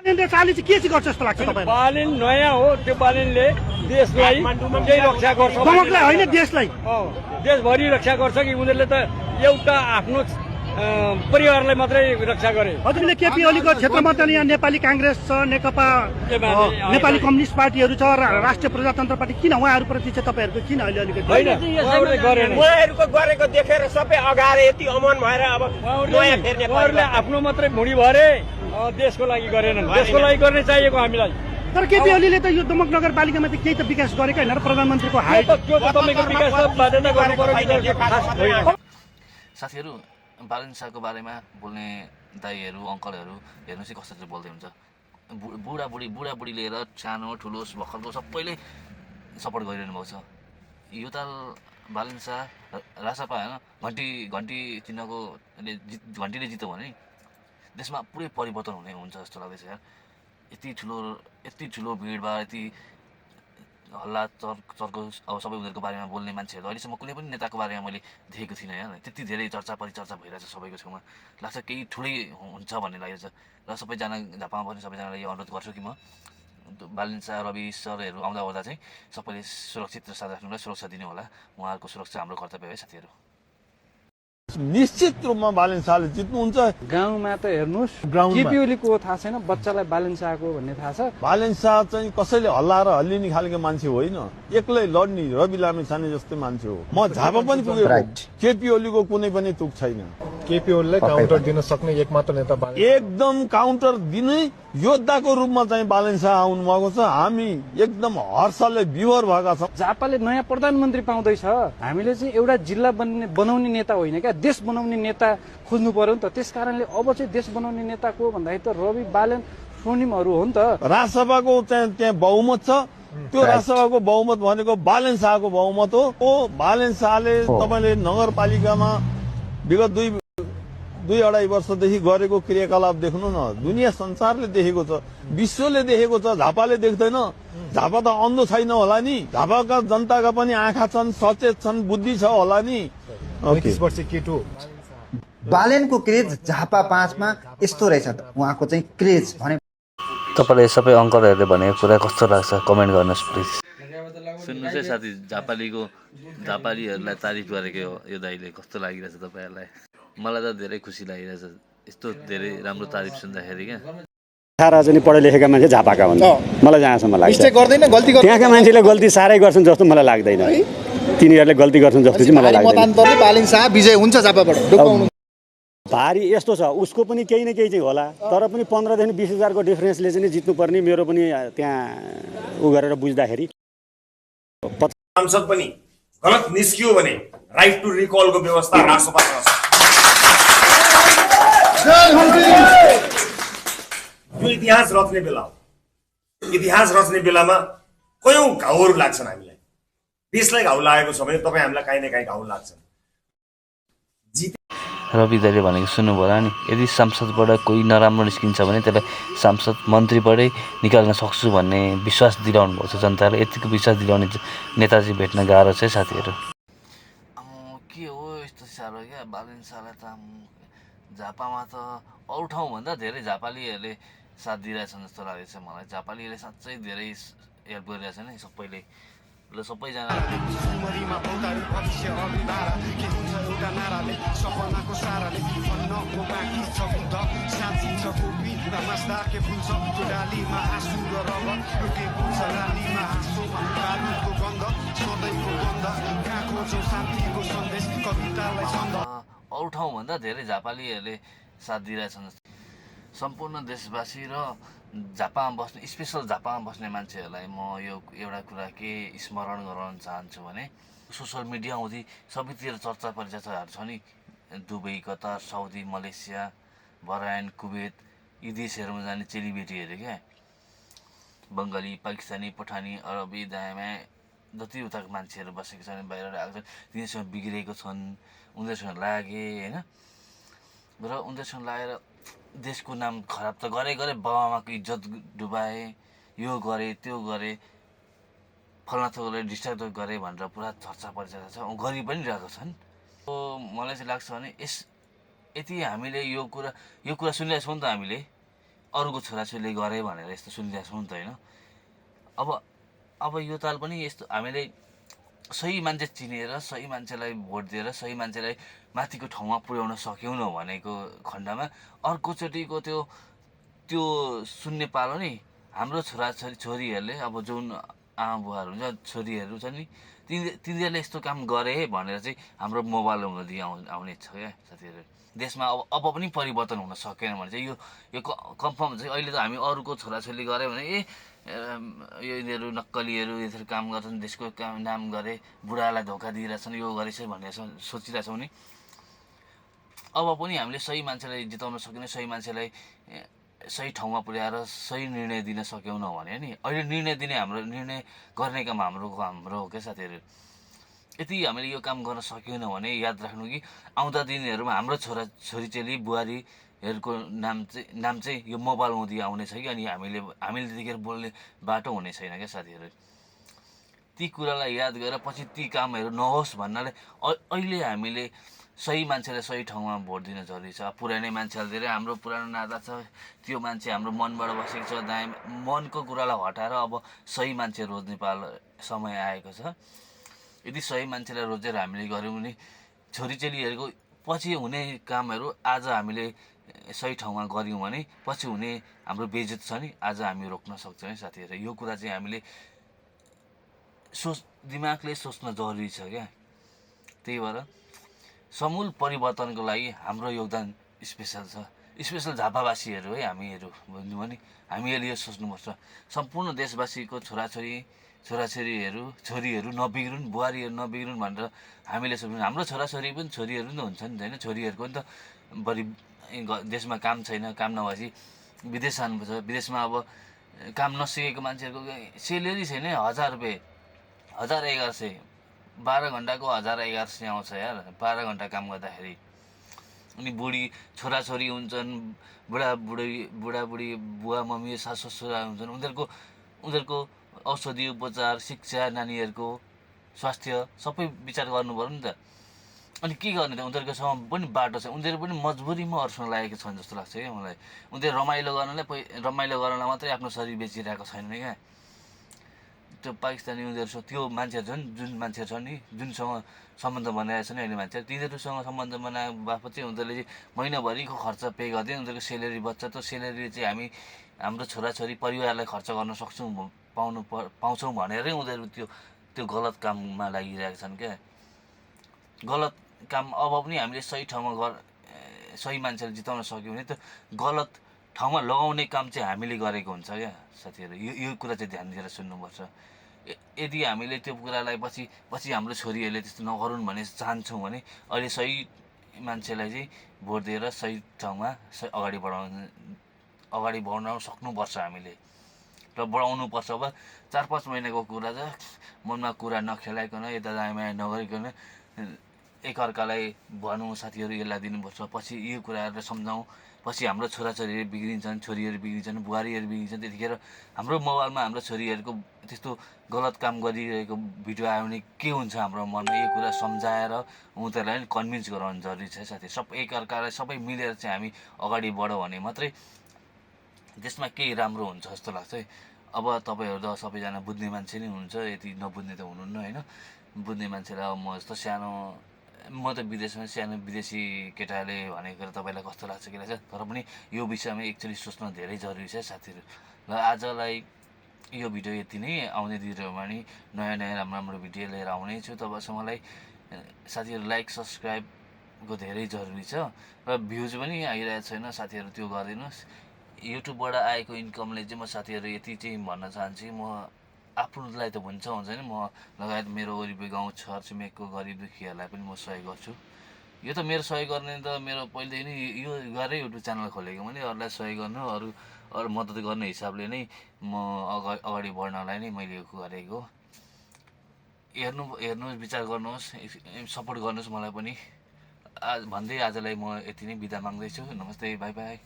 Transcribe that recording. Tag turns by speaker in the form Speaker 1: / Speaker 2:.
Speaker 1: बालेनले चाली चाहिँ के चाहिँ गर्छ जस्तो लाग्छ तपाईँलाई?
Speaker 2: बालेन नयाँ हो, त्यो बालेनले देशलाई केही रक्षा गर्छ,
Speaker 1: गमकलाई होइन देशलाई।
Speaker 2: देशभरि रक्षा गर्छ कि उनीहरूले त एउटा आफ्नो परिवारलाई मात्रै रक्षा गरे।
Speaker 1: हजुरले केपी ओलीको क्षेत्रमा त यहाँ नेपाली काङ्ग्रेस छ, नेकपा नेपाली कम्युनिस्ट पार्टीहरू छ, राष्ट्रिय प्रजातन्त्र पार्टी, किन उहाँहरूप्रति चाहिँ तपाईँहरूको किन अहिले अलिकति
Speaker 3: उहाँहरूको गरेको देखेर सबै अगाडि यति अमन भएर अब नयाँ फेर्ने
Speaker 2: उहाँहरूले आफ्नो मात्रै भुँडी भरे, देशको लागि गरेनन्। देशको लागि गर्ने चाहिएको हामीलाई।
Speaker 1: तर केपी ओलीले त यो दमक नगरपालिकामा त केही त विकास गरेको होइन र प्रधानमन्त्रीको हाइट
Speaker 2: त्यो त तपाईँको विकास त बाध्यता गर्नु पर्यो।
Speaker 4: साथीहरू, बालेन शाहको बारेमा बोल्ने दाईहरू अङ्कलहरू हेर्नुहोस् कसरी बोल्दै हुन्छ। बुढाबुढी लिएर सानो ठुलो भर्खरको सबैले सपोर्ट गरिरहनु भएको छ। यो त बालेन शाह रासपा होइन, घन्टी चिन्हको घन्टीले जित्यो भने देशमा पुरै परिवर्तन हुन्छ जस्तो लाग्दैछ यार। यति ठुलो भिडभाड, यति हल्ला चर्को अब सबै उनीहरूको बारेमा बोल्ने मान्छेहरू अहिलेसम्म कुनै पनि नेताको बारेमा मैले देखेको थिइनँ यार। त्यति धेरै चर्चा परिचर्चा भइरहेछ सबैको छेउमा, लाग्छ केही ठुलै हुन्छ भन्ने लागेको छ। र सबैजना झापामा पनि सबैजनालाई यो अनुरोध गर्छु कि म बालेन शाह, रवि सरहरू आउँदा ओर्दा चाहिँ सबैले सुरक्षित र साथ राख्नुलाई सुरक्षा दिनु होला। उहाँहरूको सुरक्षा हाम्रो कर्तव्य है साथीहरू।
Speaker 5: निश्चित रूपमा बालेन शाहले जित्नुहुन्छ।
Speaker 6: गाउँमा त हेर्नुहोस्, केपी ओलीको थाहा छैन, बच्चालाई बालेन शाहको भन्ने थाहा छ।
Speaker 5: बालेन शाह चाहिँ कसैले हल्लाएर हल्लिने खालको मान्छे होइन, एक्लै लड्ने रवि लामिछाने जस्तै मान्छे हो। म झापा पनि पुगेको, केपी ओलीको कुनै पनि तुक छैन।
Speaker 7: केपी ओलीलाई काउन्टर दिन सक्ने एकमात्र नेता बालेन,
Speaker 5: एकदम काउन्टर दिने योद्धाको रूपमा चाहिँ बालेन शाह आउनु भएको छ। हामी एकदम हर्षले विभोर भएका छौँ।
Speaker 6: झापाले नयाँ प्रधानमन्त्री पाउँदैछ, हामीले चाहिँ एउटा जिल्ला बनाउने नेता होइन क्या, देश बनाउने नेता खोज्नु पर्यो नि त। त्यस कारणले अब चाहिँ देश बनाउने नेता को भन्दाखेरि त रवि बालेन स्वर्णिमहरू हो नि त।
Speaker 5: राजसभाको त्यहाँ बहुमत छ, त्यो राजसभाको बहुमत भनेको बालेन शाहको बहुमत हो। बालेन शाहले तपाईँले नगरपालिकामा विगत दुई अढाई वर्षदेखि गरेको क्रियाकलाप देख्नु न, दुनियाँ संसारले देखेको छ, विश्वले देखेको छ, झापाले देख्दैन। झापा त अन्धो छैन होला नि, झापाका जनताका पनि आँखा छन्, सचेत छन्, बुद्धि छ होला नि।
Speaker 7: 35 वर्ष केटो
Speaker 8: बालेनको क्रेज झापा 5 मा यस्तो रहेछ त, उहाँको चाहिँ क्रेज भने।
Speaker 4: तपाईँले सबै अङ्कलहरूले भनेको कुरा कस्तो लाग्छ कमेन्ट गर्नुहोस् प्लिज। सुन्नुहोस् है साथी, झापालीहरूलाई तारिफ गरेको यो दाइले कस्तो लागिरहेछ तपाईँहरूलाई? मलाई त धेरै खुसी लागिरहेछ यस्तो धेरै राम्रो तारिफ सुन्दाखेरि क्या।
Speaker 9: 18 जति पढे लेखेका मान्छे झापाका हुन् मलाई जहाँसम्म लाग्छ। त्यहाँका मान्छेले गल्ती साह्रै गर्छन् जस्तो मलाई लाग्दैन, तिनीहरूले गल्ती गर्छन् जस्तो चाहिँ मलाई लाग्दैन।
Speaker 7: बालेन शाह विजय हुन्छ झापाबाट।
Speaker 9: भारी यस्तो छ, उसको पनि केही न केही चाहिँ होला, तर पनि 15 देखि 20 हजारको डिफरेन्सले चाहिँ जित्नुपर्ने मेरो पनि त्यहाँ उ गरेर बुझ्दाखेरि।
Speaker 10: सांसद पनि गलत निस्कियो भने राइट टु रिकलको व्यवस्था राष्ट्रपतिमा छ। यो इतिहास रच्ने बेला हो। इतिहास रच्ने बेलामा कयौं घाउहरू लाग्छन् हामीलाई। देशलाई घाउ लागेको छ भने तपाईँ हामीलाई काहीँ न काहीँ घाउ लाग्छ।
Speaker 4: रवि दाइले भनेको सुन्नुभयो होला नि, यदि सांसदबाट कोही नराम्रो निस्किन्छ भने त्यसलाई सांसद मन्त्रीबाटै निकाल्न सक्छु भन्ने विश्वास दिलाउनु भएको छ जनतालाई। यतिको विश्वास दिलाउने नेता चाहिँ भेट्न गाह्रो छ साथीहरू। के हो यस्तो साह्रो क्या बालेन शाहलाई त। झापामा त अरू ठाउँभन्दा धेरै झापालीहरूले साथ दिइरहेछन् जस्तो लागेको छ मलाई। झापालीहरूले साँच्चै धेरै हेल्प गरिरहेछन् है सबैले, र सबैजना अरू ठाउँभन्दा धेरै झापालीहरूले साथ दिइरहेछन्। सम्पूर्ण देशवासी र झापामा बस्ने, स्पेसल झापामा बस्ने मान्छेहरूलाई म यो एउटा कुरा के स्मरण गराउन चाहन्छु भने, सोसियल मिडिया आउँदै सबैतिर चर्चा परिचर्चाहरू छ नि, Dubai, Qatar, Saudi, Malaysia, Bahrain, Kuwait, यी देशहरूमा जाने चेलीबेटीहरू क्या, बङ्गाली, पाकिस्तानी, पठानी, अरबी, दायामा जति उताको मान्छेहरू बसेको छन्, बाहिर आएको छन्, तिनीहरूसँग बिग्रेको छन्, उनीहरूसँग लागे होइन। र उनीहरूसँग लागेर देशको नाम खराब त गरे बाबाआमाको इज्जत डुबाए, यो गरे त्यो गरे, फल्ना थोकले डिस्ट्र्याक्ट गरे भनेर पुरा चर्चा परिचर्चा छ, गरि पनि रहेको छन्। मलाई चाहिँ लाग्छ भने यति हामीले यो कुरा सुनिरहेको छौँ नि त हामीले, अरूको छोराछोरीले गरे भनेर यस्तो सुनिरहेको छौँ नि त होइन। अब यो ताल पनि यस्तो हामीले सही मान्छे चिनेर सही मान्छेलाई भोट दिएर सही मान्छेलाई माथिको ठाउँमा पुर्याउन सक्यौँ भनेको खण्डमा अर्कोचोटिको त्यो सुन्ने पालो नि हाम्रो छोरीहरूले अब जुन आमा बुवाहरू हुन्छ छोरीहरू छ नि तिनीहरूले यस्तो काम गरे भनेर चाहिँ हाम्रो मोबाइल हुँदै आउने छ क्या साथीहरू। देशमा अब पनि परिवर्तन हुन सकेन भने चाहिँ यो कन्फर्म चाहिँ अहिले त हामी अरूको छोराछोरीले गऱ्यो भने यो यिनीहरू नक्कलीहरू यिनीहरू काम गर्छन् देशको काम नाम गरे बुढालाई धोका दिइरहेछन् यो गरेछ भनेर सोचिरहेछौँ नि। अब पनि हामीले सही मान्छेलाई जिताउन सकिने सही मान्छेलाई सही ठाउँमा पुर्याएर सही निर्णय दिन सक्यौँ भने नि अहिले निर्णय गर्ने काम हाम्रो हो क्या साथीहरू। यति हामीले यो काम गर्न सकेनौँ भने याद राख्नु कि आउँदा दिनहरूमा हाम्रो छोरीचेली बुहारीहरूको नाम चाहिँ यो मोबाइल हुँदै आउनेछ कि अनि हामीले त्यतिखेर बोल्ने बाटो हुने छैन क्या साथीहरू। ती कुरालाई याद गरेर पछि ती कामहरू नहोस् भन्नाले अहिले हामीले सही मान्छेलाई सही ठाउँमा भोट दिन जरुरी छ। पुरानै मान्छेहरू धेरै हाम्रो पुरानो नाता छ त्यो मान्छे हाम्रो मनबाट बसेको छ मनको कुरालाई हटाएर अब सही मान्छे रोज्ने समय आएको छ। यदि सही मान्छेलाई रोजेर हामीले गऱ्यौँ भने छोरीचेलीहरूको पछि हुने कामहरू आज हामीले सही ठाउँमा गऱ्यौँ भने पछि हुने हाम्रो बेइज्जत छ नि आज हामी रोक्न सक्छौँ है साथीहरू। यो कुरा चाहिँ हामीले दिमागले सोच्न जरुरी छ क्या। त्यही भएर समूल परिवर्तनको लागि हाम्रो योगदान स्पेसल छ। स्पेसल झापावासीहरू है हामीहरू भन्नु भने हामीहरूले यो सोच्नुपर्छ सम्पूर्ण देशवासीको छोरीहरू नबिग्रुन् बुहारीहरू नबिग्रुन् भनेर हामीले सोच्नु। हाम्रो छोराछोरी पनि छोरीहरू नि हुन्छ नि त होइन छोरीहरूको नि त बढी देशमा काम छैन काम नभएपछि विदेश जानुपर्छ। विदेशमा अब काम नसिकेको मान्छेहरूको सेलेरी छैन 1000 रुपियाँ 1100 12 घन्टाको 1100 आउँछ यार 12 घन्टा काम गर्दाखेरि। अनि बुढी छोराछोरी हुन्छन् बुढाबुढी बुवा मम्मी सासु ससुरा हुन्छन् उनीहरूको औषधि उपचार शिक्षा नानीहरूको स्वास्थ्य सबै विचार गर्नु पर्यो नि त। अनि के गर्ने त उनीहरूकोसँग पनि बाटो छ उनीहरू पनि मजबुरीमा अरूसँग लागेको छन् जस्तो लाग्छ क्या मलाई। उनीहरू रमाइलो गर्नलाई मात्रै आफ्नो शरीर बेचिरहेको छैन क्या। त्यो पाकिस्तानी उनीहरूसँग त्यो मान्छेहरू छन् जुन मान्छेहरू छन् नि जुनसँग सम्बन्ध बनाएको छ नि अहिले मान्छेहरू तिनीहरूसँग सम्बन्ध बनाए बापत चाहिँ उनीहरूले चाहिँ महिनाभरिको खर्च पे गर्दै उनीहरूको सेलेरी बच्छ। त्यो सेलेरी चाहिँ हामी हाम्रो छोराछोरी परिवारलाई खर्च गर्न सक्छौँ पाउँछौँ भनेरै उनीहरू त्यो गलत काममा लागिरहेका छन् क्या। गलत काम अब पनि हामीले सही ठाउँमा सही मान्छेले जिताउन सक्यौँ भने त्यो गलत ठाउँमा लगाउने काम चाहिँ हामीले गरेको हुन्छ क्या साथीहरू। यो कुरा चाहिँ ध्यान दिएर सुन्नुपर्छ। यदि हामीले त्यो कुरालाई पछि हाम्रो छोरीहरूले त्यस्तो नगरून् भन्ने चाहन्छौँ भने अहिले सही मान्छेलाई चाहिँ भोट दिएर सही ठाउँमा अगाडि बढाउन सक्नुपर्छ हामीले र बढाउनुपर्छ। अब 4-5 महिनाको कुरा छ मनमा कुरा नखेलाइकन यता दायाँ नगरिकन एकअर्कालाई भनौँ साथीहरू यसलाई दिनुपर्छ पछि यो कुराहरूलाई सम्झाउँ। पछि हाम्रो छोराछोरीहरू बिग्रिन्छन् छोरीहरू बिग्रिन्छन् बुहारीहरू बिग्रिन्छन् त्यतिखेर हाम्रो मोबाइलमा हाम्रो छोरीहरूको त्यस्तो गलत काम गरिरहेको भिडियो आयो भने के हुन्छ हाम्रो मनमा यो कुरा सम्झाएर उनीहरूलाई पनि कन्भिन्स गराउनु जरुरी छ साथी। एकअर्कालाई सबै मिलेर चाहिँ हामी अगाडि बढ्यौँ भने मात्रै देशमा केही राम्रो हुन्छ जस्तो लाग्छ है। अब तपाईँहरू त सबैजना बुझ्ने मान्छे नै हुनुहुन्छ यति नबुझ्ने त हुनुहुन्न होइन। बुझ्ने मान्छेलाई अब म जस्तो म त विदेशमा सानो विदेशी केटाले भनेको तपाईँलाई कस्तो लाग्छ के लाग्छ तर पनि यो विषयमा एक्चुअली सोच्न धेरै जरुरी छ साथीहरू। र आजलाई यो भिडियो यति नै आउने दिनहरूमा नि नयाँ राम्रो भिडियो लिएर आउने छु तपाईँसँगलाई साथीहरू। लाइक सब्सक्राइबको धेरै जरुरी छ र भ्युज पनि आइरहेको छैन साथीहरू त्यो गरिदिनुहोस्। युट्युबबाट आएको इन्कमले चाहिँ म साथीहरू यति चाहिँ भन्न चाहन्छु म आफ्नोलाई त हुन्छ नि म लगायत मेरो वरिपरि गाउँ छर छिमेकको गरिब दुखीहरूलाई पनि म सहयोग गर्छु। यो त मेरो सहयोग गर्ने त मेरो पहिलेदेखि नै यो गरेरै युट्युब च्यानल खोलेको मैले अरूलाई सहयोग गर्नु अरू मद्दत गर्ने हिसाबले नै म अगाडि बढ्नलाई नै मैले यो गरेको। हेर्नुहोस् विचार गर्नुहोस् सपोर्ट गर्नुहोस् मलाई पनि भन्दै आजलाई म यति नै बिदा माग्दैछु। नमस्ते बाई बाई।